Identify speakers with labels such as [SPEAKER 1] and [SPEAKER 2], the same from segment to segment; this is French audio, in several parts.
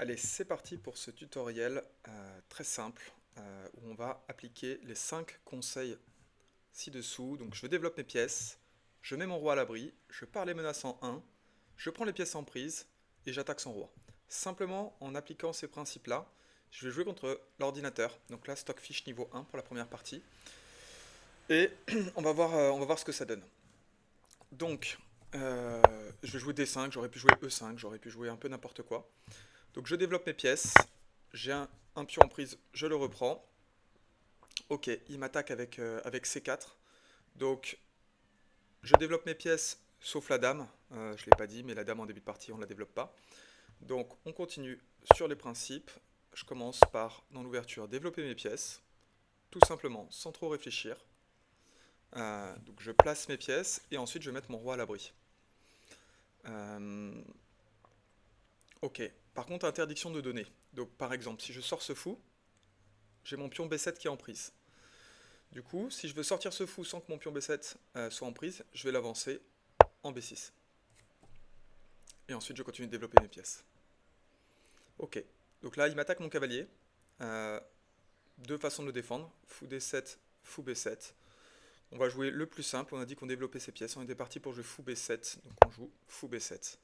[SPEAKER 1] Allez, c'est parti pour ce tutoriel très simple où on va appliquer les 5 conseils ci-dessous. Donc je développe mes pièces, je mets mon roi à l'abri, je pars les menaces en 1, je prends les pièces en prise et j'attaque son roi. Simplement en appliquant ces principes-là, je vais jouer contre l'ordinateur. Donc là, Stockfish niveau 1 pour la première partie. Et on va voir ce que ça donne. Donc, je vais jouer D5, j'aurais pu jouer E5, j'aurais pu jouer un peu n'importe quoi. Donc je développe mes pièces, j'ai un pion en prise, je le reprends. Ok, il m'attaque avec C4. Donc je développe mes pièces, sauf la dame. Je ne l'ai pas dit, mais la dame en début de partie, on ne la développe pas. Donc on continue sur les principes. Je commence par, dans l'ouverture, développer mes pièces, tout simplement, sans trop réfléchir. Donc je place mes pièces, et ensuite je vais mettre mon roi à l'abri. Ok, par contre, interdiction de donner. Donc par exemple, si je sors ce fou, j'ai mon pion B7 qui est en prise. Du coup, si je veux sortir ce fou sans que mon pion B7 soit en prise, je vais l'avancer en B6. Et ensuite, je continue de développer mes pièces. Ok, donc là, il m'attaque mon cavalier. Euh, Deux façons de le défendre, fou D7, fou B7. On va jouer le plus simple, on a dit qu'on développait ses pièces, on était parti pour jouer fou B7, donc on joue fou B7.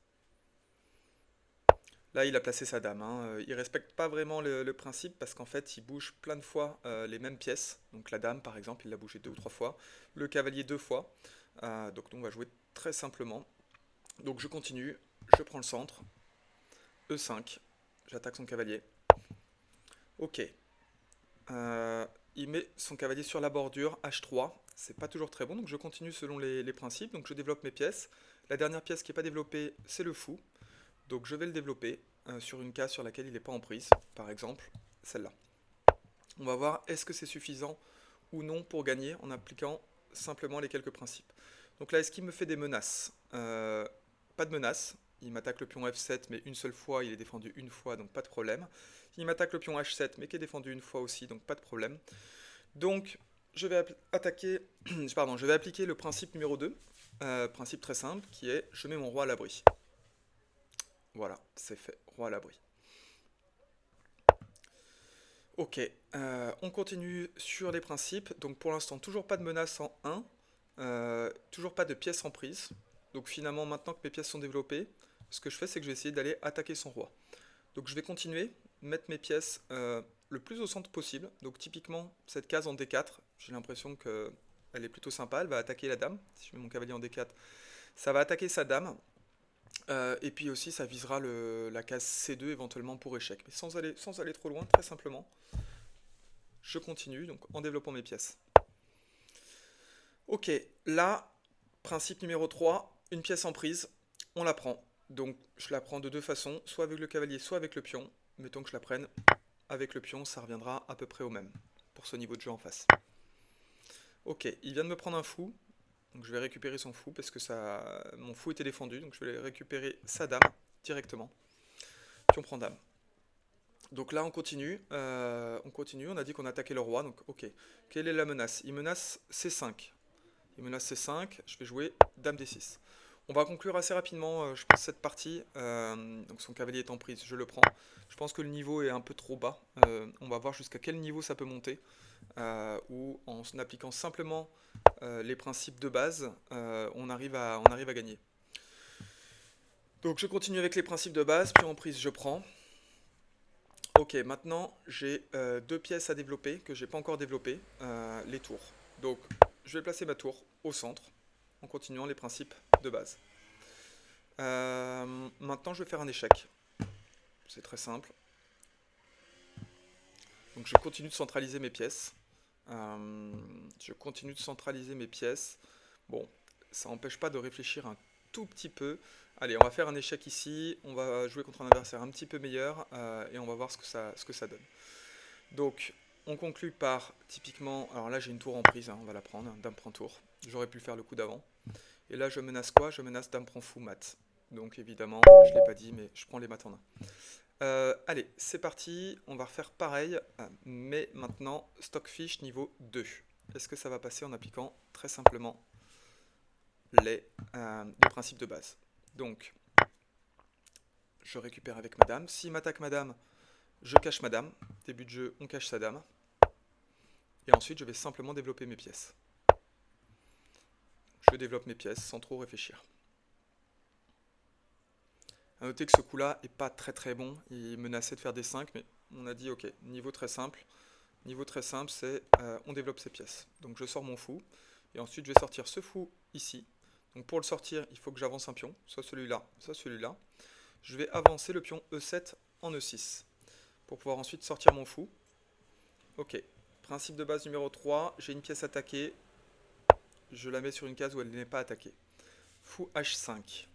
[SPEAKER 1] Là, il a placé sa dame. Hein. Il respecte pas vraiment le principe parce qu'en fait, il bouge plein de fois les mêmes pièces. Donc la dame, par exemple, il l'a bougé 2 ou 3 fois. Le cavalier 2 fois. Donc on va jouer très simplement. Donc je continue, je prends le centre. E5, j'attaque son cavalier. Ok. Il met son cavalier sur la bordure, H3. C'est pas toujours très bon, donc je continue selon les principes. Donc je développe mes pièces. La dernière pièce qui n'est pas développée, c'est le fou. Donc je vais le développer sur une case sur laquelle il n'est pas en prise, par exemple celle-là. On va voir est-ce que c'est suffisant ou non pour gagner en appliquant simplement les quelques principes. Donc là, est-ce qu'il me fait des menaces? Pas de menaces. Il m'attaque le pion F7, mais une seule fois, il est défendu une fois, donc pas de problème. Il m'attaque le pion H7, mais qui est défendu une fois aussi, donc pas de problème. Donc, je vais attaquer, pardon, je vais appliquer le principe numéro 2, principe très simple, qui est je mets mon roi à l'abri. Voilà, c'est fait, roi à l'abri. Ok, on continue sur les principes. Donc pour l'instant, toujours pas de menace en 1, toujours pas de pièces en prise. Donc finalement, maintenant que mes pièces sont développées, ce que je fais, c'est que je vais essayer d'aller attaquer son roi. Donc je vais continuer, mettre mes pièces le plus au centre possible. Donc typiquement, cette case en D4, j'ai l'impression qu'elle est plutôt sympa. Elle va attaquer la dame. Si je mets mon cavalier en D4, ça va attaquer sa dame. Et puis aussi, ça visera la case C2 éventuellement pour échec. Mais sans aller trop loin, très simplement. Je continue donc en développant mes pièces. Ok, là, principe numéro 3, une pièce en prise, on la prend. Donc je la prends de 2 façons, soit avec le cavalier, soit avec le pion. Mettons que je la prenne avec le pion, ça reviendra à peu près au même pour ce niveau de jeu en face. Ok, il vient de me prendre un fou, donc je vais récupérer son fou parce que mon fou était défendu, donc je vais récupérer sa dame directement. Pion prend dame. Donc là, on continue, on a dit qu'on attaquait le roi, donc ok. Quelle est la menace? Il menace C5. Il menace C5, je vais jouer Dame D6. On va conclure assez rapidement, je pense, cette partie. Donc son cavalier est en prise, je le prends. Je pense que le niveau est un peu trop bas. On va voir jusqu'à quel niveau ça peut monter. Ou en appliquant simplement les principes de base, on arrive à gagner. Donc je continue avec les principes de base, puis en prise je prends. Ok, maintenant j'ai 2 pièces à développer que j'ai pas encore développées, les tours. Donc je vais placer ma tour au centre en continuant les principes de base. Maintenant je vais faire un échec. C'est très simple. Donc je continue de centraliser mes pièces. Je continue de centraliser mes pièces. Bon, ça n'empêche pas de réfléchir un tout petit peu. Allez, on va faire un échec ici. On va jouer contre un adversaire un petit peu meilleur et on va voir ce que ça donne. Donc, on conclut par, typiquement, alors là j'ai une tour en prise, hein, on va la prendre, dame prend tour. J'aurais pu faire le coup d'avant. Et là je menace quoi? Je menace dame prend fou mat. Donc évidemment, je ne l'ai pas dit, mais je prends les maths en main. Allez, c'est parti, on va refaire pareil, mais maintenant Stockfish niveau 2. Est-ce que ça va passer en appliquant très simplement les principes de base? Donc, je récupère avec ma dame. S'il m'attaque ma dame, je cache ma dame. Début de jeu, on cache sa dame. Et ensuite, je vais simplement développer mes pièces. Je développe mes pièces sans trop réfléchir. A noter que ce coup-là est pas très très bon. Il menaçait de faire des 5, mais on a dit ok, niveau très simple. Niveau très simple, c'est on développe ses pièces. Donc je sors mon fou. Et ensuite, je vais sortir ce fou ici. Donc pour le sortir, il faut que j'avance un pion. Soit celui-là, soit celui-là. Je vais avancer le pion E7 en E6. Pour pouvoir ensuite sortir mon fou. Ok. Principe de base numéro 3. J'ai une pièce attaquée. Je la mets sur une case où elle n'est pas attaquée. Fou H5.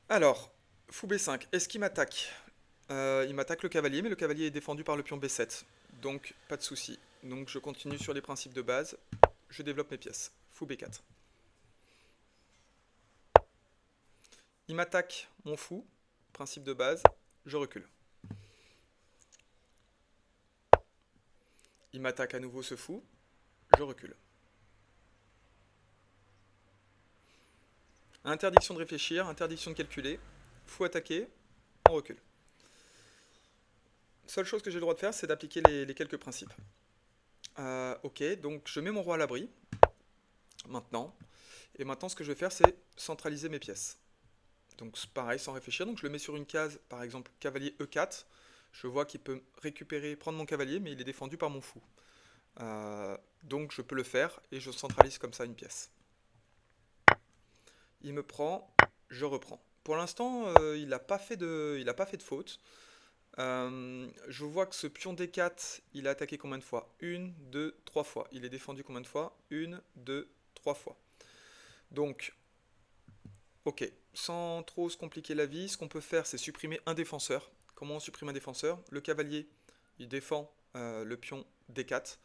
[SPEAKER 1] Alors, fou B5. Est-ce qu'il m'attaque? Il m'attaque le cavalier, mais le cavalier est défendu par le pion B7. Donc, pas de souci. Donc, je continue sur les principes de base. Je développe mes pièces. Fou B4. Il m'attaque mon fou. Principe de base. Je recule. Il m'attaque à nouveau ce fou. Je recule. Interdiction de réfléchir, interdiction de calculer. Fou attaqué, on recule. Seule chose que j'ai le droit de faire, c'est d'appliquer les quelques principes. Ok, donc je mets mon roi à l'abri. Maintenant. Et maintenant, ce que je vais faire, c'est centraliser mes pièces. Donc pareil, sans réfléchir. Donc je le mets sur une case, par exemple, cavalier E4. Je vois qu'il peut récupérer, prendre mon cavalier, mais il est défendu par mon fou. Donc je peux le faire, et je centralise comme ça une pièce. Il me prend, je reprends. Pour l'instant, il n'a pas fait de faute. Je vois que ce pion D4, il a attaqué combien de fois? 1, 2, 3 fois. Il est défendu combien de fois? 1, 2, 3 fois. Donc, ok, sans trop se compliquer la vie, ce qu'on peut faire, c'est supprimer un défenseur. Comment on supprime un défenseur? Le cavalier, il défend le pion D4.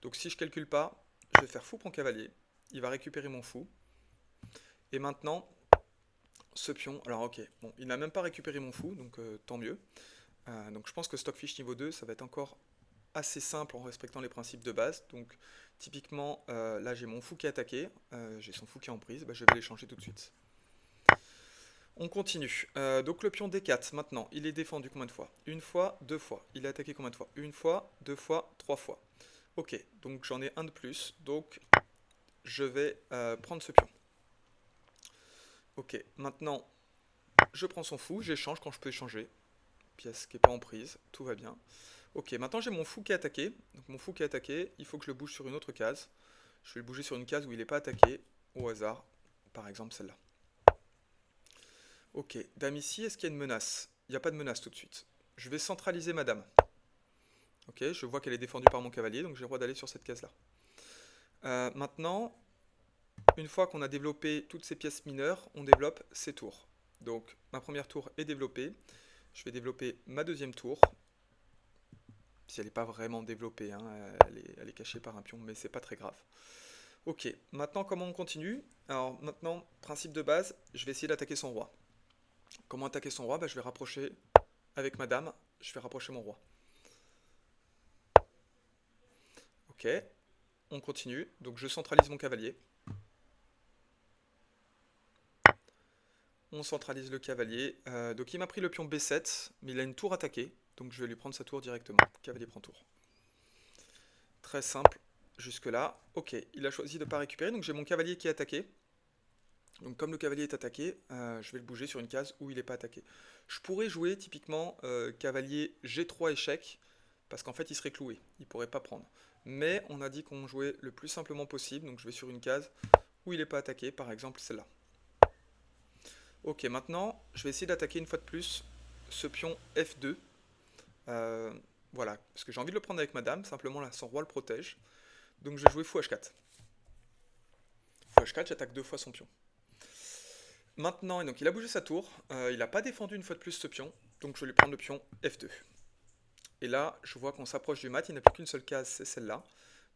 [SPEAKER 1] Donc si je calcule pas, je vais faire fou prend cavalier. Il va récupérer mon fou. Et maintenant, ce pion, alors ok, bon, il n'a même pas récupéré mon fou, donc tant mieux. Donc je pense que Stockfish niveau 2, ça va être encore assez simple en respectant les principes de base. Donc typiquement, là j'ai mon fou qui est attaqué, j'ai son fou qui est en prise, bah, je vais l'échanger tout de suite. On continue. Donc le pion D4, maintenant, il est défendu combien de fois? Une fois, deux fois. Il est attaqué combien de fois? Une fois, deux fois, trois fois. Ok, donc j'en ai un de plus, donc je vais prendre ce pion. Ok, maintenant, je prends son fou, j'échange quand je peux échanger. Pièce qui n'est pas en prise, tout va bien. Ok, maintenant j'ai mon fou qui est attaqué. Donc mon fou qui est attaqué, il faut que je le bouge sur une autre case. Je vais le bouger sur une case où il n'est pas attaqué, au hasard. Par exemple celle-là. Ok, dame ici, est-ce qu'il y a une menace? Il n'y a pas de menace tout de suite. Je vais centraliser ma dame. Ok, je vois qu'elle est défendue par mon cavalier, donc j'ai le droit d'aller sur cette case-là. Maintenant, une fois qu'on a développé toutes ces pièces mineures, on développe ces tours. Donc ma première tour est développée. Je vais développer ma deuxième tour. Si elle n'est pas vraiment développée, hein, elle est cachée par un pion, mais c'est pas très grave. Ok, maintenant comment on continue? Alors maintenant, principe de base, je vais essayer d'attaquer son roi. Comment attaquer son roi? Bah, je vais rapprocher avec ma dame, je vais rapprocher mon roi. Ok, on continue, donc je centralise mon cavalier. On centralise le cavalier. Donc il m'a pris le pion B7, mais il a une tour attaquée, donc je vais lui prendre sa tour directement. Cavalier prend tour. Très simple jusque là. Ok, il a choisi de ne pas récupérer, donc j'ai mon cavalier qui est attaqué. Donc comme le cavalier est attaqué, je vais le bouger sur une case où il n'est pas attaqué. Je pourrais jouer typiquement cavalier G3 échec, parce qu'en fait il serait cloué, il ne pourrait pas prendre. Mais on a dit qu'on jouait le plus simplement possible, donc je vais sur une case où il n'est pas attaqué, par exemple celle-là. Ok, maintenant je vais essayer d'attaquer une fois de plus ce pion F2. Voilà, parce que j'ai envie de le prendre avec ma dame, simplement là son roi le protège. Donc je vais jouer fou H4. Fou H4, j'attaque deux fois son pion. Maintenant, donc il a bougé sa tour, il n'a pas défendu une fois de plus ce pion, donc je vais lui prendre le pion F2. Et là, je vois qu'on s'approche du mat, il n'a plus qu'une seule case, c'est celle-là.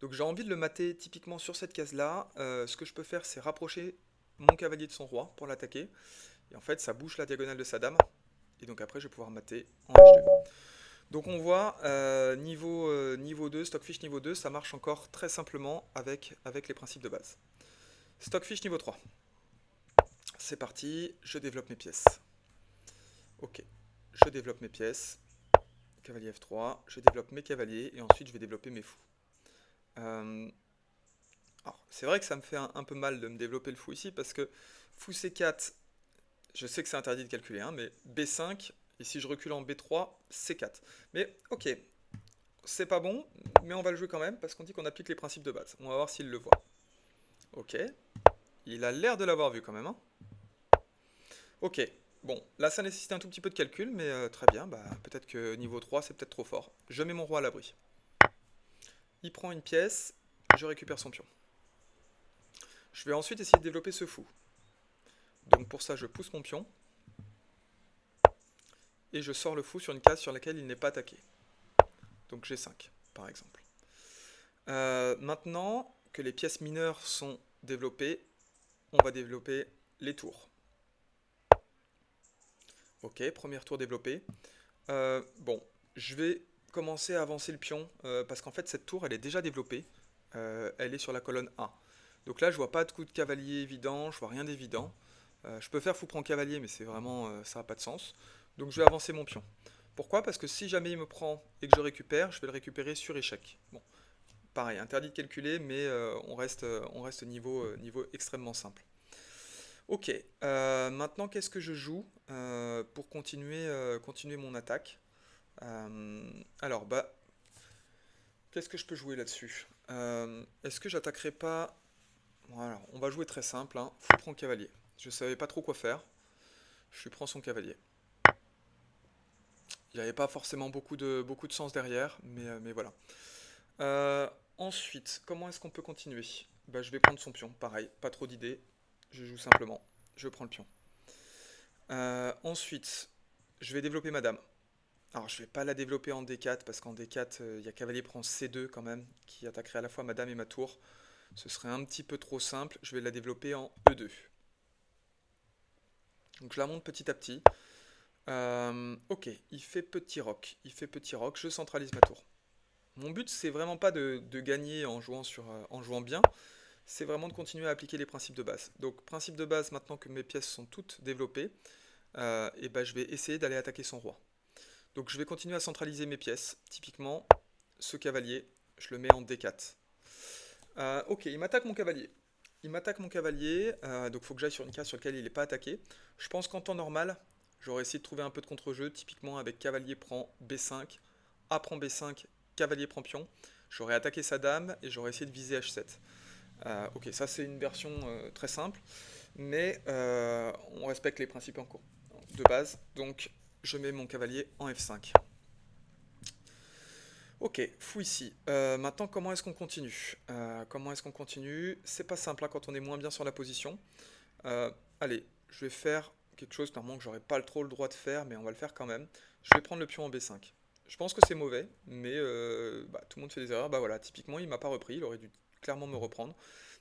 [SPEAKER 1] Donc j'ai envie de le mater typiquement sur cette case-là. Ce que je peux faire, c'est rapprocher mon cavalier de son roi pour l'attaquer. Et en fait, ça bouge la diagonale de sa dame. Et donc après, je vais pouvoir mater en H2. Donc on voit, niveau 2, Stockfish niveau 2, ça marche encore très simplement avec les principes de base. Stockfish niveau 3. C'est parti, je développe mes pièces. Ok, je développe mes pièces. Cavalier F3, je développe mes cavaliers et ensuite je vais développer mes fous. Euh, alors, c'est vrai que ça me fait un peu mal de me développer le fou ici parce que fou C4, je sais que c'est interdit de calculer, hein, mais B5, et si je recule en B3, C4. Mais ok, c'est pas bon, mais on va le jouer quand même parce qu'on dit qu'on applique les principes de base. On va voir s'il le voit. Ok, il a l'air de l'avoir vu quand même, hein. Ok, bon, là ça nécessite un tout petit peu de calcul, mais très bien, bah, peut-être que niveau 3 c'est peut-être trop fort. Je mets mon roi à l'abri. Il prend une pièce, je récupère son pion. Je vais ensuite essayer de développer ce fou. Donc pour ça, je pousse mon pion et je sors le fou sur une case sur laquelle il n'est pas attaqué. Donc G5, par exemple. Maintenant que les pièces mineures sont développées, on va développer les tours. Ok, premier tour développé. Bon, je vais commencer à avancer le pion parce qu'en fait cette tour elle est déjà développée. Elle est sur la colonne A. Donc là je vois pas de coup de cavalier évident, je vois rien d'évident. Je peux faire fou prend cavalier mais c'est vraiment ça n'a pas de sens. Donc je vais avancer mon pion. Pourquoi? Parce que si jamais il me prend et que je récupère, je vais le récupérer sur échec. Bon, pareil, interdit de calculer mais on reste niveau extrêmement simple. Ok, maintenant qu'est-ce que je joue pour continuer mon attaque? Alors, bah, qu'est-ce que je peux jouer là-dessus? Est-ce que j'attaquerai pas... Voilà, on va jouer très simple, hein. Fou prend cavalier. Je savais pas trop quoi faire. Je lui prends son cavalier. Il n'y avait pas forcément beaucoup de sens derrière, mais voilà. Euh, Ensuite, comment est-ce qu'on peut continuer? Bah, je vais prendre son pion, pareil, pas trop d'idées. Je joue simplement. Je prends le pion. Ensuite, je vais développer ma dame. Alors, je vais pas la développer en D4 parce qu'en D4, il y a cavalier prend C2 quand même, qui attaquerait à la fois ma dame et ma tour. Ce serait un petit peu trop simple. Je vais la développer en E2. Donc, je la monte petit à petit. Ok, il fait petit roc. Il fait petit roc. Je centralise ma tour. Mon but, c'est vraiment pas de gagner en jouant bien. C'est vraiment de continuer à appliquer les principes de base. Donc, principe de base, maintenant que mes pièces sont toutes développées, et ben, je vais essayer d'aller attaquer son roi. Donc, je vais continuer à centraliser mes pièces. Typiquement, ce cavalier, je le mets en D4. Ok, il m'attaque mon cavalier. Il m'attaque mon cavalier, donc il faut que j'aille sur une case sur laquelle il n'est pas attaqué. Je pense qu'en temps normal, j'aurais essayé de trouver un peu de contre-jeu, typiquement avec cavalier prend B5, A prend B5, cavalier prend pion. J'aurais attaqué sa dame et j'aurais essayé de viser H7. Ok, ça c'est une version très simple, mais on respecte les principes en cours de base. Donc je mets mon cavalier en F5. Ok, fou ici. Maintenant, comment est-ce qu'on continue? Comment est-ce qu'on continue? C'est pas simple hein, quand on est moins bien sur la position. Euh, Allez, je vais faire quelque chose normalement que j'aurais pas trop le droit de faire, mais on va le faire quand même. Je vais prendre le pion en B5. Je pense que c'est mauvais, mais bah, tout le monde fait des erreurs. Bah voilà, typiquement, il m'a pas repris, il aurait dû clairement me reprendre.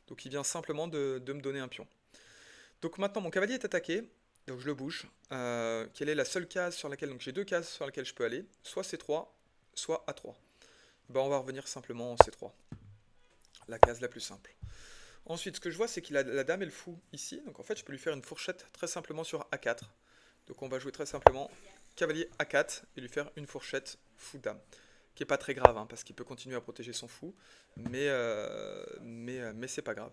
[SPEAKER 1] Donc il vient simplement de me donner un pion. Donc maintenant, mon cavalier est attaqué, donc je le bouge. Quelle est la seule case sur laquelle... Donc j'ai deux cases sur lesquelles je peux aller, soit C3, soit A3. Bah, on va revenir simplement en C3, la case la plus simple. Ensuite, ce que je vois, c'est qu'il a la dame et le fou ici. Donc en fait, je peux lui faire une fourchette très simplement sur A4. Donc on va jouer très simplement cavalier A4 et lui faire une fourchette fou-dame. Qui est pas très grave, hein, parce qu'il peut continuer à protéger son fou. Mais c'est pas grave.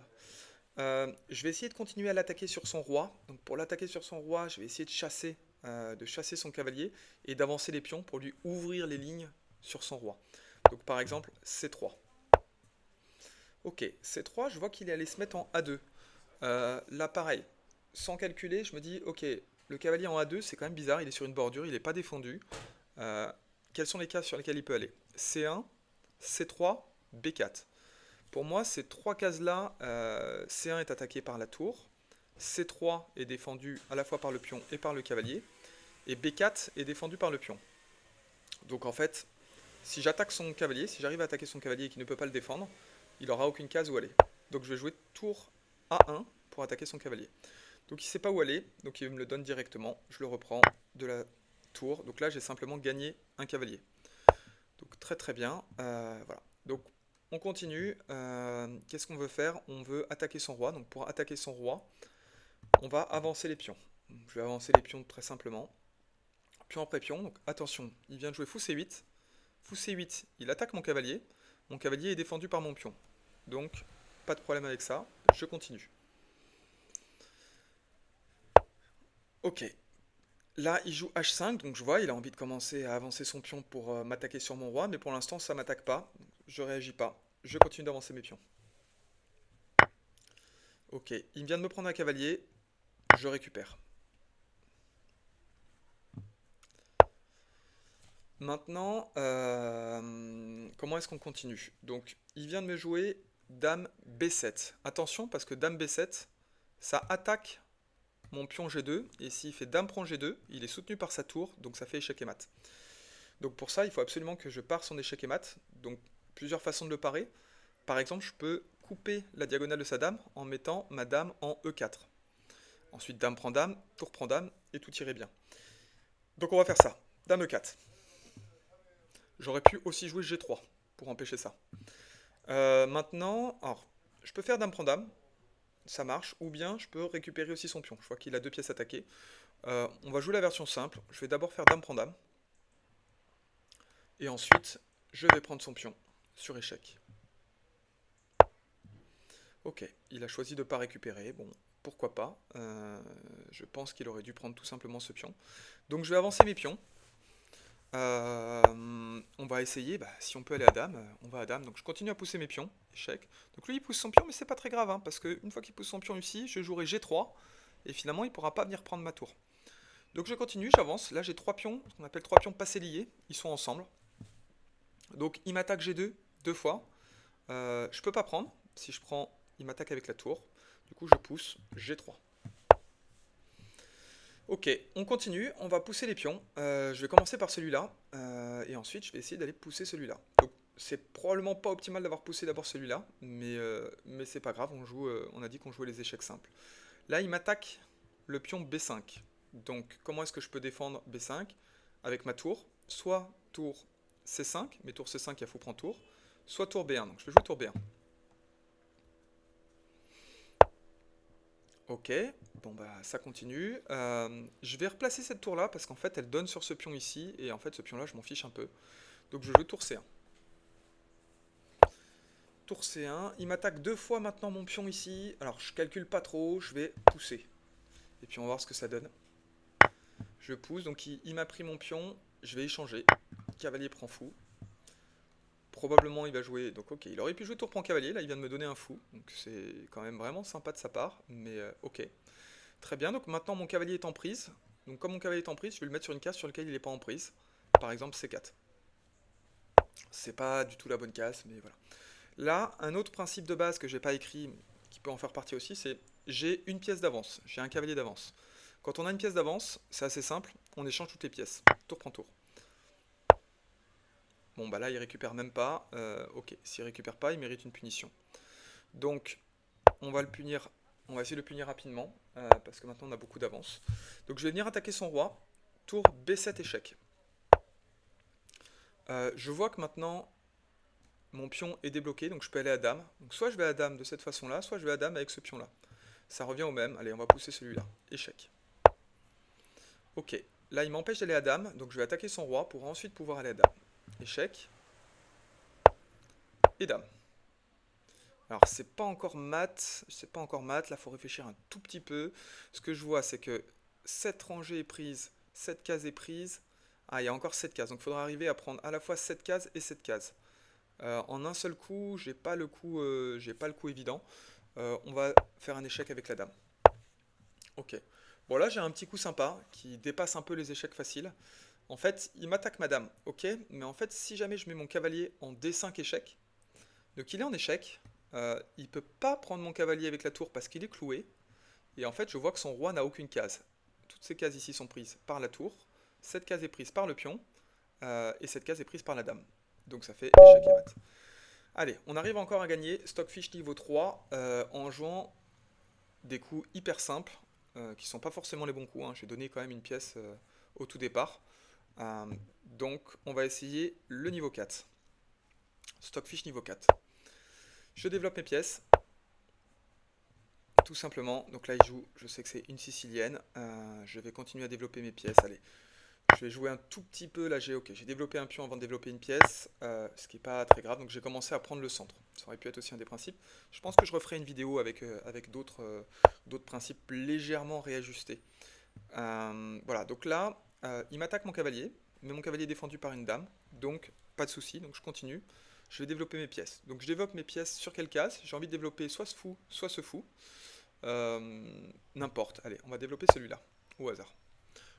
[SPEAKER 1] Je vais essayer de continuer à l'attaquer sur son roi. Donc pour l'attaquer sur son roi, je vais essayer de chasser son cavalier et d'avancer les pions pour lui ouvrir les lignes sur son roi. Donc par exemple, C3. Ok, C3, je vois qu'il est allé se mettre en A2. Là, pareil, sans calculer, je me dis, ok, le cavalier en A2, c'est quand même bizarre, il est sur une bordure, il n'est pas défendu. Euh, Quelles sont les cases sur lesquelles il peut aller? C1, C3, B4. Pour moi, ces trois cases-là, C1 est attaqué par la tour, C3 est défendu à la fois par le pion et par le cavalier, et B4 est défendu par le pion. Donc en fait, si j'attaque son cavalier, si j'arrive à attaquer son cavalier et qu'il ne peut pas le défendre, il n'aura aucune case où aller. Donc je vais jouer tour A1 pour attaquer son cavalier. Donc il ne sait pas où aller, donc il me le donne directement. Je le reprends de la tour. Donc là j'ai simplement gagné un cavalier. Donc très très bien. Voilà. Donc on continue. Qu'est-ce qu'on veut faire? On veut attaquer son roi. Donc pour attaquer son roi, on va avancer les pions. Je vais avancer les pions très simplement. pion après pion. Donc attention, il vient de jouer fou C8. Fou C8, il attaque mon cavalier. Mon cavalier est défendu par mon pion. Donc, pas de problème avec ça. Je continue. Ok. Là, il joue H5, donc je vois, il a envie de commencer à avancer son pion pour m'attaquer sur mon roi, mais pour l'instant, ça m'attaque pas. Je réagis pas. Je continue d'avancer mes pions. Ok, il vient de me prendre un cavalier. Je récupère. Maintenant, comment est-ce qu'on continue? Donc, il vient de me jouer Dame B7. Attention, parce que Dame B7, ça attaque mon pion G2, et s'il fait Dame prend G2, il est soutenu par sa tour, donc ça fait échec et mat. Donc pour ça, il faut absolument que je pare son échec et mat. Donc plusieurs façons de le parer. Par exemple, je peux couper la diagonale de sa dame en mettant ma dame en E4. Ensuite, Dame prend dame, et tout irait bien. Donc on va faire ça. Dame E4. J'aurais pu aussi jouer G3 pour empêcher ça. Maintenant, alors, je peux faire Dame prend dame, ça marche, ou bien je peux récupérer aussi son pion. Je vois qu'il a deux pièces attaquées. On va jouer la version simple. Je vais d'abord faire Dame prend dame. Et ensuite, je vais prendre son pion sur échec. Ok, il a choisi de ne pas récupérer. Bon, pourquoi pas. Je pense qu'il aurait dû prendre tout simplement ce pion. Donc je vais avancer mes pions. On va essayer, si on peut aller à dame, on va à dame. Donc je continue à pousser mes pions, échec. Donc lui il pousse son pion, mais c'est pas très grave, hein, parce qu'une fois qu'il pousse son pion ici, je jouerai G3, et finalement il pourra pas venir prendre ma tour. Donc je continue, j'avance. Là j'ai trois pions, ce qu'on appelle trois pions passés liés, ils sont ensemble. Donc il m'attaque G2 deux fois. Je peux pas prendre, si je prends, il m'attaque avec la tour. Du coup je pousse G3. Ok, on continue, on va pousser les pions. Je vais commencer par celui-là, et ensuite je vais essayer d'aller pousser celui-là. Donc c'est probablement pas optimal d'avoir poussé d'abord celui-là, mais c'est pas grave, on a dit qu'on jouait les échecs simples. Là il m'attaque le pion B5. Donc comment est-ce que je peux défendre B5? Avec ma tour, soit tour C5, mais tour C5 il y a fou prend tour, soit tour B1, donc je vais jouer tour B1. Ok, bon bah ça continue. Je vais replacer cette tour là parce qu'en fait elle donne sur ce pion ici et en fait ce pion là je m'en fiche un peu. Donc je joue tour C1. Tour C1, il m'attaque deux fois maintenant mon pion ici. Alors je calcule pas trop, je vais pousser. Et puis on va voir ce que ça donne. Je pousse, donc il m'a pris mon pion, je vais échanger. Cavalier prend fou. Probablement il va jouer, donc ok, il aurait pu jouer tour prend cavalier, là il vient de me donner un fou. Donc c'est quand même vraiment sympa de sa part, mais ok. Très bien, donc maintenant mon cavalier est en prise. Donc comme mon cavalier est en prise, je vais le mettre sur une case sur laquelle il n'est pas en prise. Par exemple C4. C'est pas du tout la bonne case, mais voilà. Là, un autre principe de base que j'ai pas écrit, qui peut en faire partie aussi, c'est j'ai une pièce d'avance, j'ai un cavalier d'avance. Quand on a une pièce d'avance, c'est assez simple, on échange toutes les pièces. Tour prend tour. Bon bah là il récupère même pas, ok, s'il récupère pas, il mérite une punition. Donc on va le punir, on va essayer de le punir rapidement, parce que maintenant on a beaucoup d'avance. Donc je vais venir attaquer son roi, tour B7 échec. Je vois que maintenant mon pion est débloqué, donc je peux aller à dame. Donc soit je vais à dame de cette façon-là, soit je vais à dame avec ce pion-là. Ça revient au même, allez on va pousser celui-là, échec. Ok, là il m'empêche d'aller à dame, donc je vais attaquer son roi pour ensuite pouvoir aller à dame. Échec. Et dame. Alors c'est pas encore mat, là faut réfléchir un tout petit peu. Ce que je vois c'est que cette rangée est prise, cette case est prise. Ah il y a encore 7 cases, donc il faudra arriver à prendre à la fois cette case et cette case. En un seul coup, j'ai pas le coup évident. On va faire un échec avec la dame. Ok. Bon là j'ai un petit coup sympa qui dépasse un peu les échecs faciles. En fait, il m'attaque ma dame, ok, mais en fait si jamais je mets mon cavalier en D5 échec, donc il est en échec, il peut pas prendre mon cavalier avec la tour parce qu'il est cloué, et en fait je vois que son roi n'a aucune case. Toutes ces cases ici sont prises par la tour, cette case est prise par le pion, et cette case est prise par la dame. Donc ça fait échec et mat. Allez, on arrive encore à gagner Stockfish niveau 3 en jouant des coups hyper simples, qui sont pas forcément les bons coups, hein. J'ai donné quand même une pièce au tout départ. Donc on va essayer le niveau 4. Stockfish niveau 4. Je développe mes pièces. Tout simplement. Donc là il joue, je sais que c'est une sicilienne. Je vais continuer à développer mes pièces. Allez. je vais jouer un tout petit peu. Là, j'ai développé un pion avant de développer une pièce, ce qui n'est pas très grave. Donc j'ai commencé à prendre le centre. Ça aurait pu être aussi un des principes. Je pense que je referai une vidéo avec d'autres principes légèrement réajustés. Voilà, donc là, il m'attaque mon cavalier, mais mon cavalier est défendu par une dame. Donc pas de souci, donc je continue. Je vais développer mes pièces. Donc je développe mes pièces sur quelle case? J'ai envie de développer soit ce fou, soit ce fou. N'importe. Allez, on va développer celui-là, au hasard.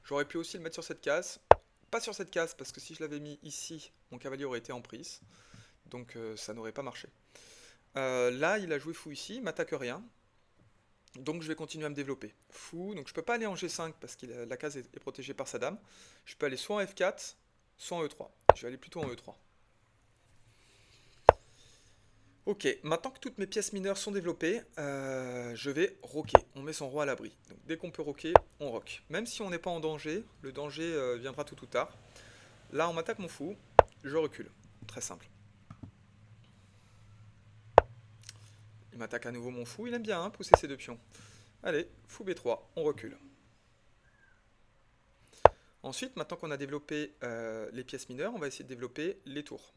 [SPEAKER 1] J'aurais pu aussi le mettre sur cette case. Pas sur cette case, parce que si je l'avais mis ici, mon cavalier aurait été en prise. Donc ça n'aurait pas marché. Là, il a joué fou ici, il m'attaque rien. Donc je vais continuer à me développer. Fou, donc je peux pas aller en G5 parce que la case est protégée par sa dame. Je peux aller soit en F4, soit en E3. Je vais aller plutôt en E3. Ok, maintenant que toutes mes pièces mineures sont développées, je vais roquer. On met son roi à l'abri. Donc dès qu'on peut roquer, on roque. Même si on n'est pas en danger, le danger viendra tout ou tard. Là, on m'attaque mon fou, je recule. Très simple. Il m'attaque à nouveau mon fou, il aime bien pousser ses deux pions. Allez, fou B3, on recule. Ensuite, maintenant qu'on a développé les pièces mineures, on va essayer de développer les tours.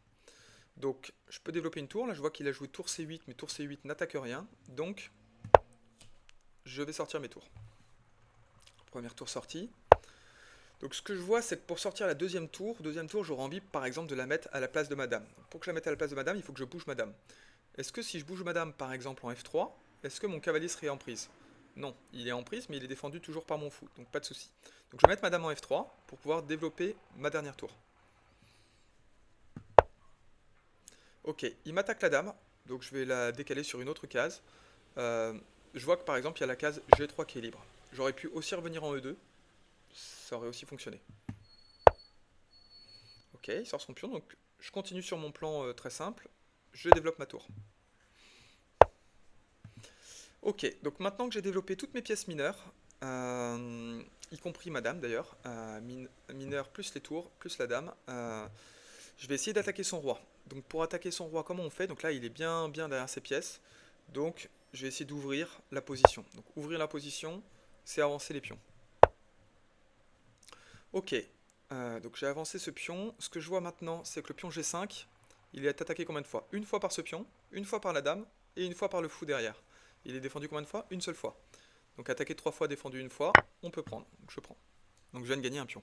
[SPEAKER 1] Donc, je peux développer une tour. Là, je vois qu'il a joué tour C8, mais tour C8 n'attaque rien. Donc, je vais sortir mes tours. Première tour sortie. Donc, ce que je vois, c'est que pour sortir la deuxième tour, j'aurais envie, par exemple, de la mettre à la place de madame. Pour que je la mette à la place de madame, il faut que je bouge madame. Est-ce que si je bouge madame, par exemple, en F3, est-ce que mon cavalier serait en prise? Non, il est en prise, mais il est défendu toujours par mon fou, donc pas de souci. Donc, je vais mettre madame en F3 pour pouvoir développer ma dernière tour. Ok, il m'attaque la dame, donc je vais la décaler sur une autre case. Je vois que par exemple il y a la case G3 qui est libre. J'aurais pu aussi revenir en E2, ça aurait aussi fonctionné. Ok, il sort son pion, donc je continue sur mon plan très simple, je développe ma tour. Ok, donc maintenant que j'ai développé toutes mes pièces mineures, y compris ma dame d'ailleurs, mineur plus les tours, plus la dame, je vais essayer d'attaquer son roi. Donc pour attaquer son roi, comment on fait? Donc là, il est bien derrière ses pièces. Donc je vais essayer d'ouvrir la position. Donc ouvrir la position, c'est avancer les pions. Ok, donc j'ai avancé ce pion. Ce que je vois maintenant, c'est que le pion G5, il est attaqué combien de fois? Une fois par ce pion, une fois par la dame, et une fois par le fou derrière. Il est défendu combien de fois? Une seule fois. Donc attaqué 3 fois, défendu une fois, on peut prendre. Donc je prends. Donc je viens de gagner un pion.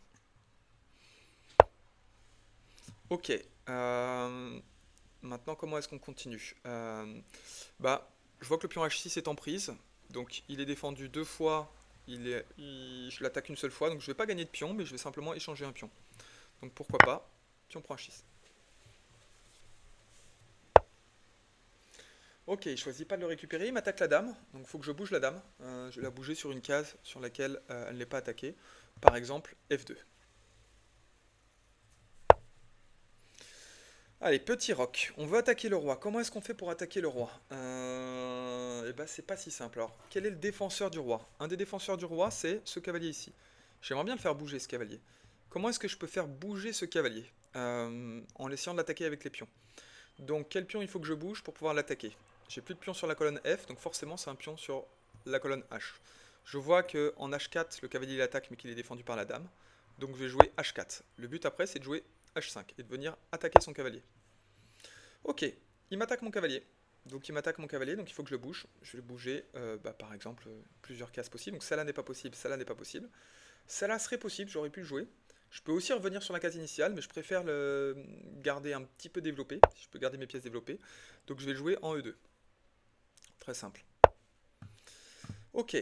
[SPEAKER 1] Ok, maintenant comment est-ce qu'on continue? Je vois que le pion H6 est en prise, donc il est défendu deux fois, je l'attaque une seule fois, donc je ne vais pas gagner de pion, mais je vais simplement échanger un pion. Donc pourquoi pas, pion prend H6. Ok, il choisit pas de le récupérer, il m'attaque la dame, donc il faut que je bouge la dame. Je vais la bouger sur une case sur laquelle elle n'est pas attaquée, par exemple F2. Allez, petit roc. On veut attaquer le roi. Comment est-ce qu'on fait pour attaquer le roi? Eh ben, c'est pas si simple. Alors, quel est le défenseur du roi? Un des défenseurs du roi, c'est ce cavalier ici. J'aimerais bien le faire bouger, ce cavalier. Comment est-ce que je peux faire bouger ce cavalier? En essayant de l'attaquer avec les pions. Donc, quel pion il faut que je bouge pour pouvoir l'attaquer? J'ai plus de pion sur la colonne F, donc forcément, c'est un pion sur la colonne H. Je vois qu'en H4, le cavalier l'attaque, mais qu'il est défendu par la dame. Donc, je vais jouer H4. Le but après, c'est de jouer H5 et de venir attaquer son cavalier. Ok, il m'attaque mon cavalier. Donc il m'attaque mon cavalier, donc il faut que je le bouge. Je vais le bouger, par exemple, plusieurs cases possibles. Donc celle-là n'est pas possible, celle-là n'est pas possible. Celle-là serait possible, j'aurais pu le jouer. Je peux aussi revenir sur la case initiale, mais je préfère le garder un petit peu développé. Si je peux garder mes pièces développées. Donc je vais le jouer en E2. Très simple. Ok,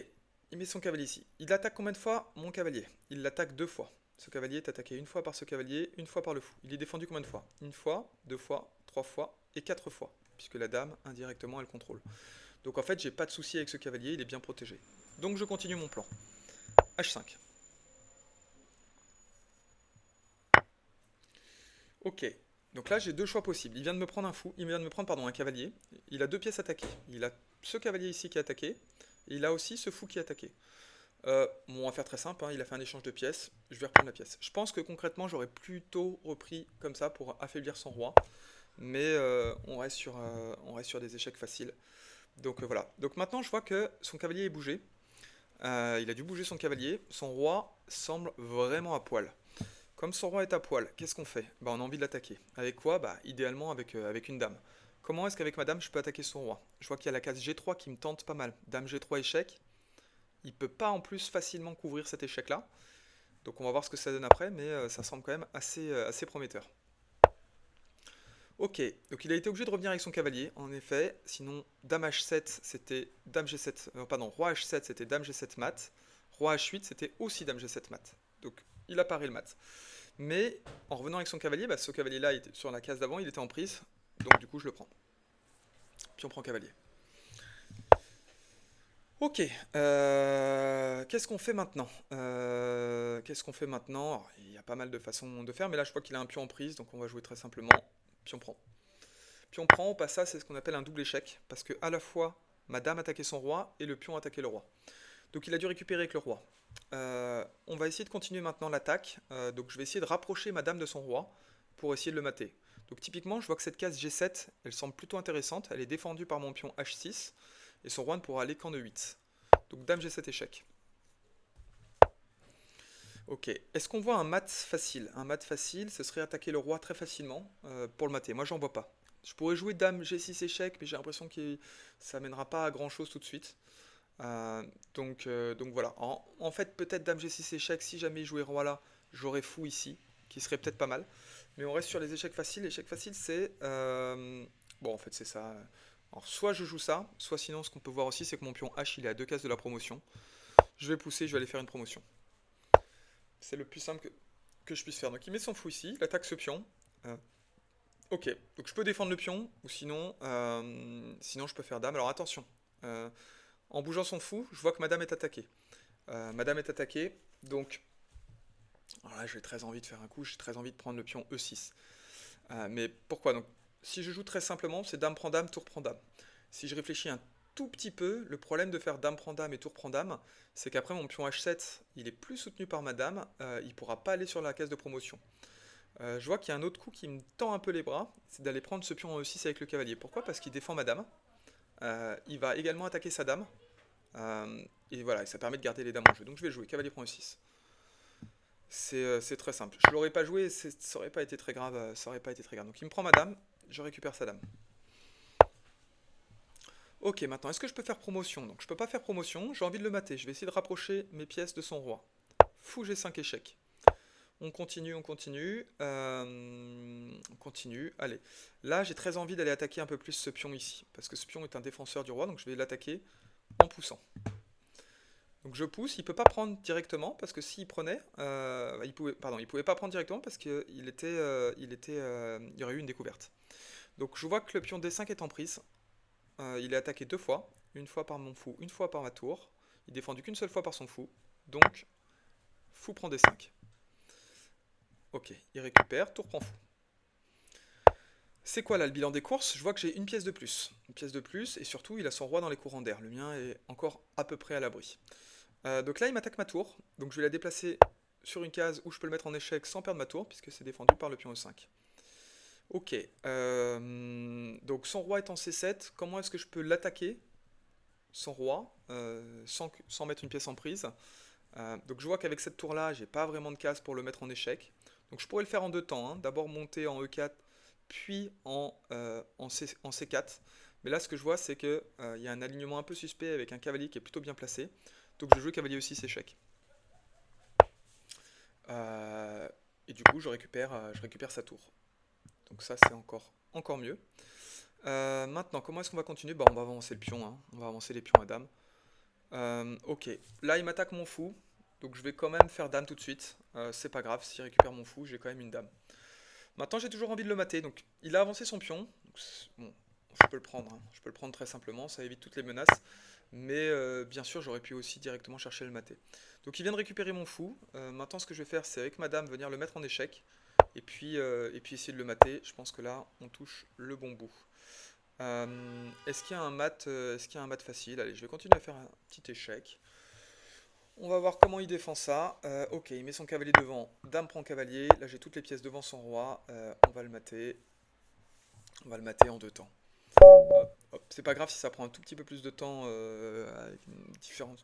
[SPEAKER 1] il met son cavalier ici. Il attaque combien de fois? Mon cavalier. Il l'attaque deux fois. Ce cavalier est attaqué une fois par ce cavalier, une fois par le fou. Il est défendu combien de fois? Une fois, deux fois, trois fois et quatre fois. Puisque la dame, indirectement, elle contrôle. Donc en fait, j'ai pas de souci avec ce cavalier, il est bien protégé. Donc je continue mon plan. H5. Ok. Donc là, j'ai deux choix possibles. Il vient de me prendre un fou, il vient de me prendre, pardon, un cavalier. Il a deux pièces attaquées. Il a ce cavalier ici qui est attaqué, et il a aussi ce fou qui est attaqué. Bon, on va faire très simple, hein, il a fait un échange de pièces, je vais reprendre la pièce. Je pense que concrètement, j'aurais plutôt repris comme ça pour affaiblir son roi, mais on reste sur des échecs faciles. Donc voilà. Donc maintenant, je vois que son cavalier est bougé. Il a dû bouger son cavalier. Son roi semble vraiment à poil. Comme son roi est à poil, qu'est-ce qu'on fait? Bah, on a envie de l'attaquer. Avec quoi? Bah, idéalement avec une dame. Comment est-ce qu'avec ma dame je peux attaquer son roi? Je vois qu'il y a la case G3 qui me tente pas mal. Dame G3 échec. Il peut pas en plus facilement couvrir cet échec-là. Donc on va voir ce que ça donne après, mais ça semble quand même assez prometteur. Ok, donc il a été obligé de revenir avec son cavalier, en effet. Sinon, Dame H7, c'était Dame G7. Pardon, Roi H7, c'était Dame G7 mat. Roi H8, c'était aussi Dame G7 mat. Donc il a paré le mat. Mais en revenant avec son cavalier, bah, ce cavalier-là était sur la case d'avant, il était en prise. Donc du coup, je le prends. Puis on prend cavalier. Ok, qu'est-ce qu'on fait maintenant? Qu'est-ce qu'on fait maintenant? Alors, il y a pas mal de façons de faire, mais là je vois qu'il a un pion en prise, donc on va jouer très simplement. Pion prend. Pion prend, au passage, c'est ce qu'on appelle un double échec, parce que à la fois ma dame attaquait son roi et le pion attaquait le roi. Donc il a dû récupérer avec le roi. On va essayer de continuer maintenant l'attaque, donc je vais essayer de rapprocher ma dame de son roi pour essayer de le mater. Donc typiquement, je vois que cette case G7, elle semble plutôt intéressante, elle est défendue par mon pion H6, et son roi ne pourra aller qu'en E8. Donc dame G7 échec. Ok, est-ce qu'on voit un mat facile? Un mat facile, ce serait attaquer le roi très facilement pour le mater. Moi, j'en vois pas. Je pourrais jouer dame G6 échec, mais j'ai l'impression que ça mènera pas à grand chose tout de suite. Donc voilà. En fait, peut-être dame G6 échec, si jamais il jouait roi là, j'aurais fou ici, qui serait peut-être pas mal. Mais on reste sur les échecs faciles. L'échec facile, c'est. Bon, en fait, c'est ça. Alors, soit je joue ça, soit sinon, ce qu'on peut voir aussi, c'est que mon pion H, il est à deux cases de la promotion. Je vais pousser, je vais aller faire une promotion. C'est le plus simple que je puisse faire. Donc il met son fou ici, il attaque ce pion. Euh, ok, donc je peux défendre le pion, ou sinon je peux faire dame. Alors attention, euh, en bougeant son fou, je vois que madame est attaquée. Madame est attaquée, donc alors là j'ai très envie de faire un coup, j'ai très envie de prendre le pion E6. Mais pourquoi? Donc si je joue très simplement, c'est dame prend dame, tour prend dame. Si je réfléchis un tout petit peu, le problème de faire dame prend dame et tour prend dame, c'est qu'après mon pion H7, il est plus soutenu par ma dame, il ne pourra pas aller sur la case de promotion. Je vois qu'il y a un autre coup qui me tend un peu les bras, c'est d'aller prendre ce pion en E6 avec le cavalier. Pourquoi? Parce qu'il défend ma dame. Il va également attaquer sa dame. Et voilà, et ça permet de garder les dames en jeu. Donc je vais jouer cavalier prend E6. C'est très simple. Je l'aurais pas joué, ça aurait pas été très grave. Ça aurait pas été très grave. Donc il me prend ma dame, je récupère sa dame. Ok, maintenant, est-ce que je peux faire promotion? Donc je peux pas faire promotion, j'ai envie de le mater. Je vais essayer de rapprocher mes pièces de son roi. Fou G5 échec. On continue, on continue. On continue. Allez. Là, j'ai très envie d'aller attaquer un peu plus ce pion ici. Parce que ce pion est un défenseur du roi, donc je vais l'attaquer en poussant. Donc je pousse, il peut pas prendre directement, parce que s'il prenait, il pouvait pas prendre directement parce qu'il il y aurait eu une découverte. Donc je vois que le pion D5 est en prise. Il est attaqué deux fois, une fois par mon fou, une fois par ma tour. Il est défendu qu'une seule fois par son fou, donc fou prend D5. Ok, il récupère, tour prend fou. C'est quoi là le bilan des courses? Je vois que j'ai une pièce de plus. Une pièce de plus, et surtout il a son roi dans les courants d'air. Le mien est encore à peu près à l'abri. Donc là il m'attaque ma tour, donc je vais la déplacer sur une case où je peux le mettre en échec sans perdre ma tour, puisque c'est défendu par le pion E5. Ok, donc son roi est en C7, comment est-ce que je peux l'attaquer, son roi, sans mettre une pièce en prise? Donc je vois qu'avec cette tour-là, j'ai pas vraiment de case pour le mettre en échec. Donc je pourrais le faire en deux temps, hein. D'abord monter en E4, puis en C4. Mais là, ce que je vois, c'est qu'il y a un alignement un peu suspect avec un cavalier qui est plutôt bien placé. Donc je joue cavalier E6 échec. Euh, et du coup, je récupère sa tour. Donc ça, c'est encore mieux. Maintenant, comment est-ce qu'on va continuer? Bah, on va avancer le pion, hein. On va avancer les pions à dame. Ok, là il m'attaque mon fou, donc je vais quand même faire dame tout de suite. C'est pas grave, s'il récupère mon fou, j'ai quand même une dame. Maintenant j'ai toujours envie de le mater, donc il a avancé son pion. Donc, bon, je peux le prendre, hein. Je peux le prendre très simplement, ça évite toutes les menaces. Mais bien sûr, j'aurais pu aussi directement chercher le mater. Donc il vient de récupérer mon fou. Maintenant ce que je vais faire, c'est avec ma dame venir le mettre en échec. Et puis essayer de le mater. Je pense que là, on touche le bon bout. Est-ce qu'il y a un mat facile? Allez, je vais continuer à faire un petit échec. On va voir comment il défend ça. Ok, il met son cavalier devant. Dame prend cavalier. Là, j'ai toutes les pièces devant son roi. On va le mater. On va le mater en deux temps. C'est pas grave si ça prend un tout petit peu plus de temps avec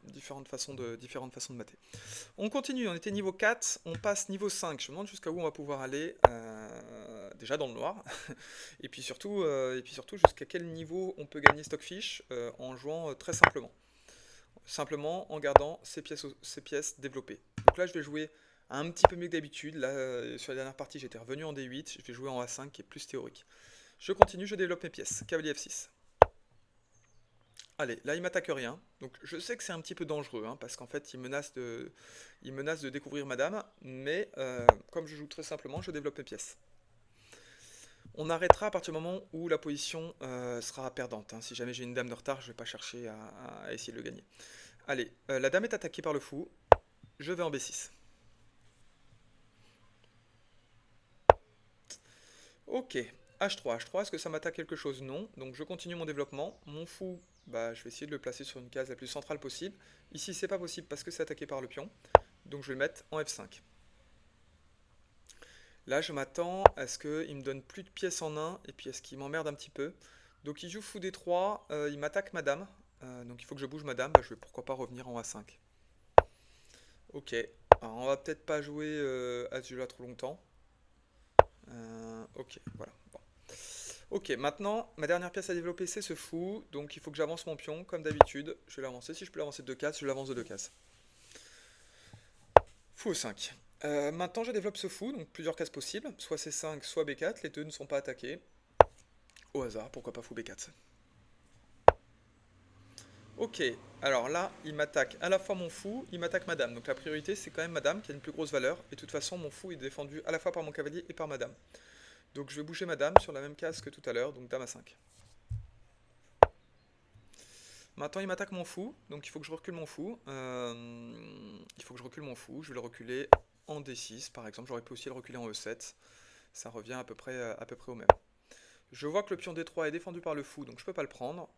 [SPEAKER 1] différentes façons de mater. On continue, on était niveau 4, on passe niveau 5. Je me demande jusqu'à où on va pouvoir aller, déjà dans le noir, et puis surtout jusqu'à quel niveau on peut gagner Stockfish en jouant très simplement. Simplement en gardant ces pièces développées. Donc là je vais jouer un petit peu mieux que d'habitude. Là sur la dernière partie j'étais revenu en D8, je vais jouer en A5 qui est plus théorique. Je continue, je développe mes pièces. Cavalier F6. Allez, là il m'attaque rien. Donc je sais que c'est un petit peu dangereux, hein, parce qu'en fait il menace de découvrir madame, mais comme je joue très simplement, je développe mes pièces. On arrêtera à partir du moment où la position sera perdante, hein. Si jamais j'ai une dame de retard, je ne vais pas chercher à essayer de le gagner. Allez, la dame est attaquée par le fou, je vais en B6. Ok, H3, est-ce que ça m'attaque quelque chose? Non, donc je continue mon développement. Mon fou, bah, je vais essayer de le placer sur une case la plus centrale possible. Ici, c'est pas possible parce que c'est attaqué par le pion, donc je vais le mettre en F5. Là, je m'attends à ce qu'il me donne plus de pièces en 1, et puis à ce qu'il m'emmerde un petit peu. Donc il joue fou D3, il m'attaque madame, donc il faut que je bouge madame, bah, je vais pourquoi pas revenir en A5. Ok, alors on va peut-être pas jouer à ce jeu-là trop longtemps. Ok, voilà. Bon. Ok, maintenant, ma dernière pièce à développer, c'est ce fou. Donc il faut que j'avance mon pion, comme d'habitude. Je vais l'avancer. Si je peux l'avancer de 2 cases, je l'avance de 2 cases. Fou E5. Maintenant, je développe ce fou, donc plusieurs cases possibles. Soit C5, soit B4. Les deux ne sont pas attaqués. Au hasard, pourquoi pas fou B4. Ok, alors là, il m'attaque à la fois mon fou, il m'attaque madame. Donc la priorité, c'est quand même madame qui a une plus grosse valeur. Et de toute façon, mon fou est défendu à la fois par mon cavalier et par madame. Donc je vais bouger madame sur la même case que tout à l'heure, donc dame à 5. Maintenant il m'attaque mon fou, donc il faut que je recule mon fou. Je vais le reculer en D6 par exemple, j'aurais pu aussi le reculer en E7. Ça revient à peu près au même. Je vois que le pion D3 est défendu par le fou, donc je peux pas le prendre.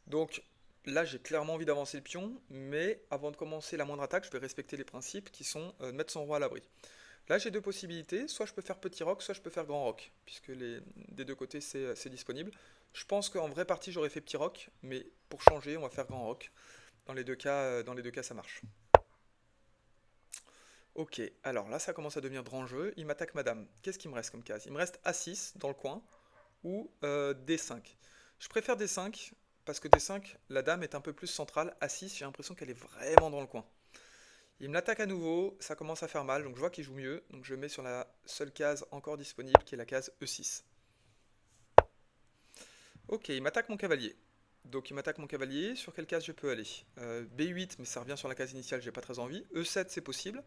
[SPEAKER 1] Donc là j'ai clairement envie d'avancer le pion, mais avant de commencer la moindre attaque, je vais respecter les principes qui sont de mettre son roi à l'abri. Là j'ai deux possibilités, soit je peux faire petit roc, soit je peux faire grand roc, puisque des deux côtés c'est disponible. Je pense qu'en vraie partie j'aurais fait petit roc, mais pour changer on va faire grand roc. Dans les deux cas ça marche. Ok, alors là ça commence à devenir grand jeu, il m'attaque madame. Qu'est-ce qu'il me reste comme case? Il me reste A6 dans le coin, ou D5. Je préfère D5, parce que D5, la dame est un peu plus centrale. A6, j'ai l'impression qu'elle est vraiment dans le coin. Il me l'attaque à nouveau, ça commence à faire mal, donc je vois qu'il joue mieux, donc je mets sur la seule case encore disponible, qui est la case E6. Ok, il m'attaque mon cavalier. Donc il m'attaque mon cavalier, sur quelle case je peux aller? B8, mais ça revient sur la case initiale, j'ai pas très envie. E7, c'est possible,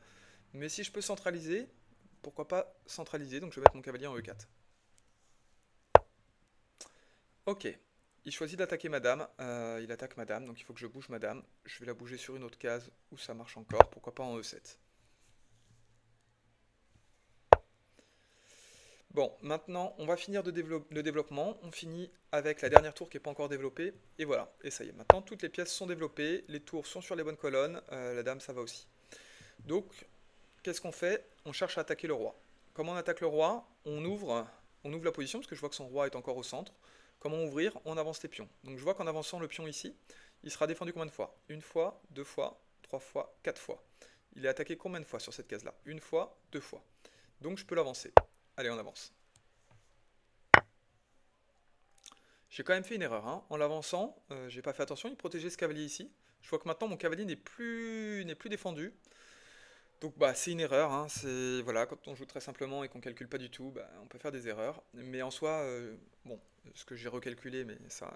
[SPEAKER 1] mais si je peux centraliser, pourquoi pas centraliser, donc je vais mettre mon cavalier en E4. Ok, il choisit d'attaquer madame, il attaque madame, donc il faut que je bouge madame. Je vais la bouger sur une autre case où ça marche encore, pourquoi pas en E7. Bon, maintenant, on va finir le développement. On finit avec la dernière tour qui n'est pas encore développée. Et voilà, et ça y est. Maintenant, toutes les pièces sont développées. Les tours sont sur les bonnes colonnes. La dame, ça va aussi. Donc, qu'est-ce qu'on fait? On cherche à attaquer le roi. Comment on attaque le roi? On ouvre la position, parce que je vois que son roi est encore au centre. Comment ouvrir? On avance les pions. Donc, je vois qu'en avançant le pion ici, il sera défendu combien de fois? Une fois, deux fois, trois fois, quatre fois. Il est attaqué combien de fois sur cette case-là? Une fois, deux fois. Donc, je peux l'avancer. Allez, on avance. J'ai quand même fait une erreur, hein. En l'avançant, j'ai pas fait attention, il protégeait ce cavalier ici. Je vois que maintenant mon cavalier n'est plus défendu. Donc bah c'est une erreur, hein. C'est voilà, quand on joue très simplement et qu'on calcule pas du tout, bah, on peut faire des erreurs. Mais en soi, bon, ce que j'ai recalculé, mais ça,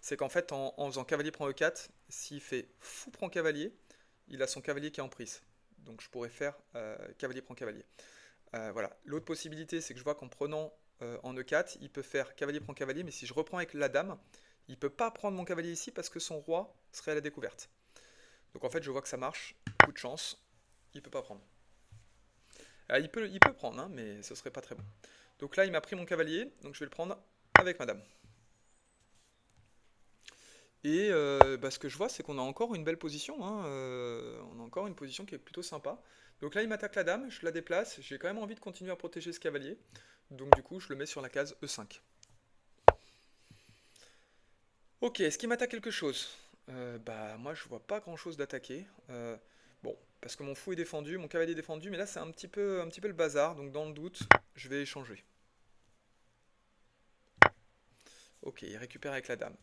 [SPEAKER 1] c'est qu'en fait en faisant cavalier prend E4, s'il fait fou prend cavalier, il a son cavalier qui est en prise. Donc je pourrais faire cavalier prend cavalier. Voilà. L'autre possibilité, c'est que je vois qu'en prenant en E4, il peut faire cavalier prend cavalier, mais si je reprends avec la dame, il peut pas prendre mon cavalier ici parce que son roi serait à la découverte. Donc en fait, je vois que ça marche, coup de chance, il peut pas prendre. Il peut prendre, hein, mais ce serait pas très bon. Donc là, il m'a pris mon cavalier, donc je vais le prendre avec ma dame. Et bah, ce que je vois, c'est qu'on a encore une belle position, hein, on a encore une position qui est plutôt sympa. Donc là, il m'attaque la dame, je la déplace, j'ai quand même envie de continuer à protéger ce cavalier. Donc du coup, je le mets sur la case E5. Ok, est-ce qu'il m'attaque quelque chose? Bah moi je vois pas grand-chose d'attaquer. Bon, parce que mon fou est défendu, mon cavalier est défendu, mais là c'est un petit peu le bazar, donc dans le doute, je vais échanger. Ok, il récupère avec la dame.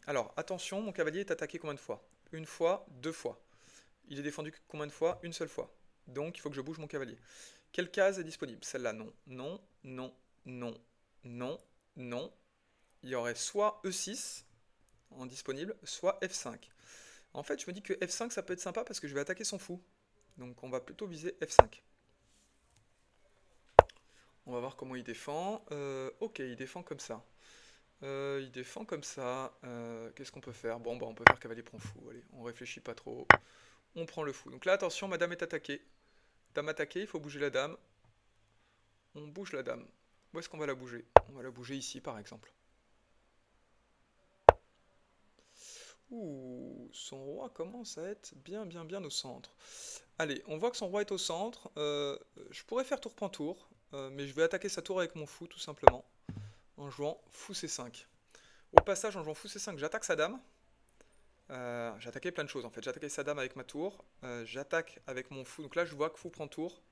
[SPEAKER 1] Alors, attention, mon cavalier est attaqué combien de fois? Une fois, deux fois. Il est défendu combien de fois? Une seule fois. Donc, il faut que je bouge mon cavalier. Quelle case est disponible? Celle-là, non. Non, non, non, non, non. Il y aurait soit E6 en disponible, soit F5. En fait, je me dis que F5, ça peut être sympa parce que je vais attaquer son fou. Donc, on va plutôt viser F5. On va voir comment il défend. Ok, il défend comme ça. Il défend comme ça. Qu'est-ce qu'on peut faire? Bon, bah, on peut faire cavalier prend fou. Allez, on réfléchit pas trop. On prend le fou. Donc là, attention, ma dame est attaquée. Dame attaquée, il faut bouger la dame. On bouge la dame. Où est-ce qu'on va la bouger? On va la bouger ici, par exemple. Ouh, son roi commence à être bien, bien, bien au centre. Allez, on voit que son roi est au centre. Je pourrais faire tour prend tour, mais je vais attaquer sa tour avec mon fou, tout simplement, en jouant fou C5. Au passage, en jouant fou C5, j'attaque sa dame. J'ai attaqué plein de choses en fait. J'ai attaqué sa dame avec ma tour. J'attaque avec mon fou. Donc là, je vois que fou prend tour.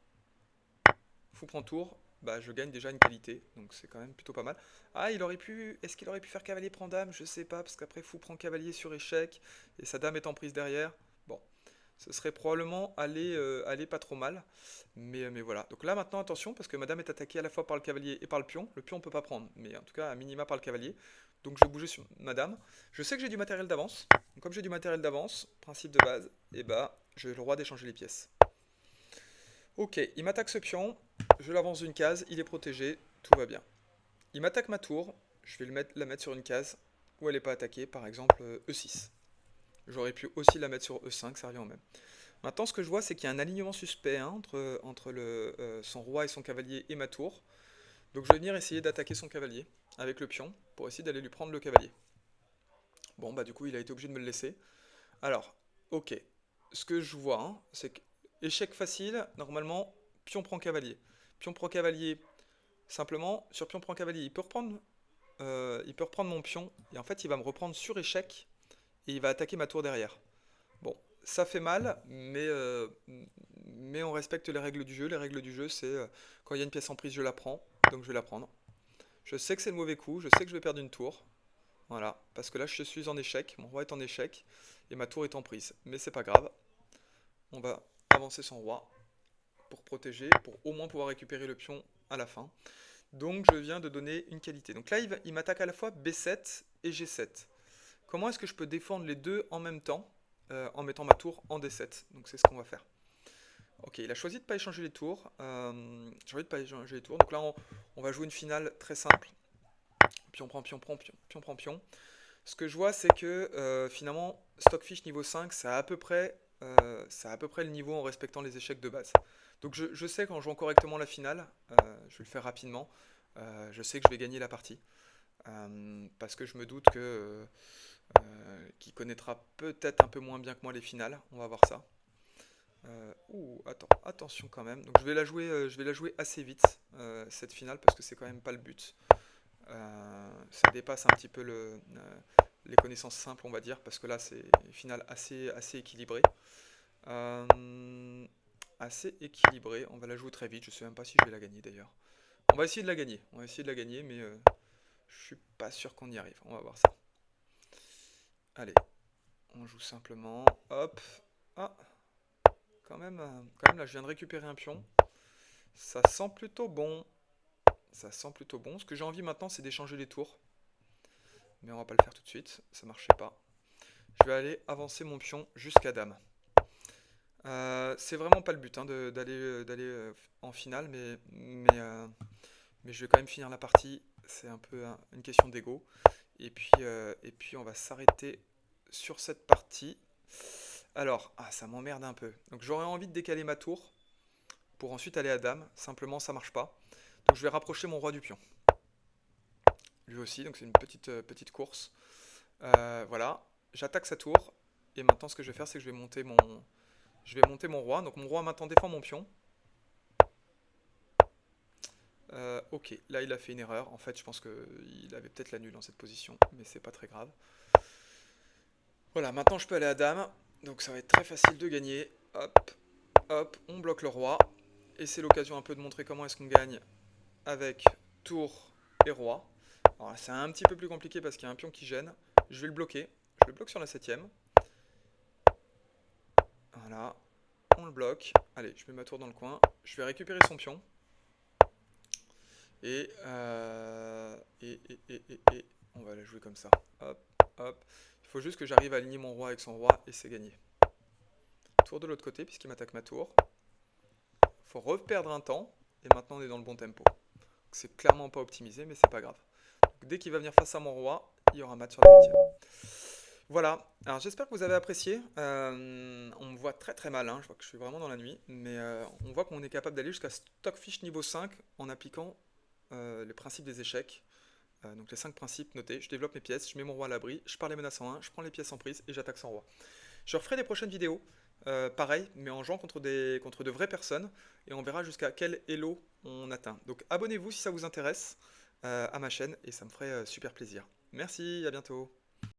[SPEAKER 1] Fou prend tour. Bah, je gagne déjà une qualité. Donc c'est quand même plutôt pas mal. Ah, il aurait pu. Est-ce qu'il aurait pu faire cavalier prend dame? Je sais pas. Parce qu'après, fou prend cavalier sur échec. Et sa dame est en prise derrière. Bon. Ce serait probablement aller pas trop mal. Mais voilà. Donc là maintenant, attention, parce que ma dame est attaquée à la fois par le cavalier et par le pion. Le pion, on peut pas prendre. Mais en tout cas, à minima par le cavalier. Donc je vais bouger sur ma dame. Je sais que j'ai du matériel d'avance. Donc comme j'ai du matériel d'avance, principe de base, et bah j'ai le droit d'échanger les pièces. Ok, il m'attaque ce pion. Je l'avance d'une case. Il est protégé. Tout va bien. Il m'attaque ma tour. Je vais la mettre sur une case où elle n'est pas attaquée. Par exemple E6. J'aurais pu aussi la mettre sur E5. Ça revient au même. Maintenant, ce que je vois, c'est qu'il y a un alignement suspect hein, entre son roi et son cavalier et ma tour. Donc je vais venir essayer d'attaquer son cavalier avec le pion pour essayer d'aller lui prendre le cavalier. Bon, bah du coup, il a été obligé de me le laisser. Alors, ok. Ce que je vois, hein, c'est que échec facile, normalement, pion prend cavalier. Pion prend cavalier, simplement, sur pion prend cavalier, il peut reprendre mon pion, et en fait, il va me reprendre sur échec, et il va attaquer ma tour derrière. Bon, ça fait mal, mais on respecte les règles du jeu. Les règles du jeu, c'est quand il y a une pièce en prise, je la prends, donc je vais la prendre. Je sais que c'est le mauvais coup, je sais que je vais perdre une tour. Voilà, parce que là je suis en échec, mon roi est en échec, et ma tour est en prise. Mais c'est pas grave, on va avancer son roi pour protéger, pour au moins pouvoir récupérer le pion à la fin. Donc je viens de donner une qualité. Donc là il m'attaque à la fois B7 et G7. Comment est-ce que je peux défendre les deux en même temps en mettant ma tour en D7? Donc c'est ce qu'on va faire. Ok, il a choisi de ne pas échanger les tours. J'ai envie de pas échanger les tours. Donc là, on va jouer une finale très simple. Pion prend pion, prend pion, pion prend pion. Ce que je vois, c'est que finalement, Stockfish niveau 5, c'est à peu près le niveau en respectant les échecs de base. Donc je sais qu'en jouant correctement la finale, je vais le faire rapidement, je sais que je vais gagner la partie. Parce que je me doute qu'il connaîtra peut-être un peu moins bien que moi les finales. On va voir ça. Attends, attention quand même. Donc je vais la jouer assez vite cette finale parce que c'est quand même pas le but. Ça dépasse un petit peu les connaissances simples, on va dire, parce que là c'est une finale assez équilibrée. Assez équilibrée. On va la jouer très vite. Je sais même pas si je vais la gagner d'ailleurs. On va essayer de la gagner. On va essayer de la gagner, mais je suis pas sûr qu'on y arrive. On va voir ça. Allez, on joue simplement. Hop. Ah, quand même là, je viens de récupérer un pion. Ça sent plutôt bon. Ça sent plutôt bon. Ce que j'ai envie maintenant, c'est d'échanger les tours. Mais on va pas le faire tout de suite. Ça marchait pas. Je vais aller avancer mon pion jusqu'à dame. C'est vraiment pas le but hein, d'aller en finale, mais je vais quand même finir la partie. C'est un peu une question d'ego. Et puis on va s'arrêter sur cette partie. Alors, ça m'emmerde un peu. Donc j'aurais envie de décaler ma tour pour ensuite aller à dame. Simplement, ça marche pas. Donc je vais rapprocher mon roi du pion. Lui aussi, donc c'est une petite course. Voilà, j'attaque sa tour. Et maintenant, ce que je vais faire, c'est que je vais monter mon roi. Donc mon roi maintenant défend mon pion. Ok, là il a fait une erreur. En fait, je pense qu'il avait peut-être la nulle dans cette position, mais c'est pas très grave. Voilà, maintenant je peux aller à dame. Donc ça va être très facile de gagner. Hop, hop, on bloque le roi. Et c'est l'occasion un peu de montrer comment est-ce qu'on gagne avec tour et roi. Alors là, c'est un petit peu plus compliqué parce qu'il y a un pion qui gêne. Je vais le bloquer. Je le bloque sur la septième. Voilà, on le bloque. Allez, je mets ma tour dans le coin. Je vais récupérer son pion. Et on va la jouer comme ça. Hop, hop. Il faut juste que j'arrive à aligner mon roi avec son roi et c'est gagné. Tour de l'autre côté puisqu'il m'attaque ma tour. Il faut reperdre un temps et maintenant on est dans le bon tempo. C'est clairement pas optimisé mais c'est pas grave. Donc, dès qu'il va venir face à mon roi, il y aura mat sur la huitième. Voilà, alors j'espère que vous avez apprécié. On me voit très très mal, hein. Je vois que je suis vraiment dans la nuit, mais on voit qu'on est capable d'aller jusqu'à Stockfish niveau 5 en appliquant les principes des échecs. Donc les 5 principes notés, je développe mes pièces, je mets mon roi à l'abri, je pars les menaces en 1, je prends les pièces en prise et j'attaque sans roi. Je referai des prochaines vidéos, pareil, mais en jouant contre de vraies personnes, et on verra jusqu'à quel elo on atteint. Donc abonnez-vous si ça vous intéresse à ma chaîne, et ça me ferait super plaisir. Merci, à bientôt.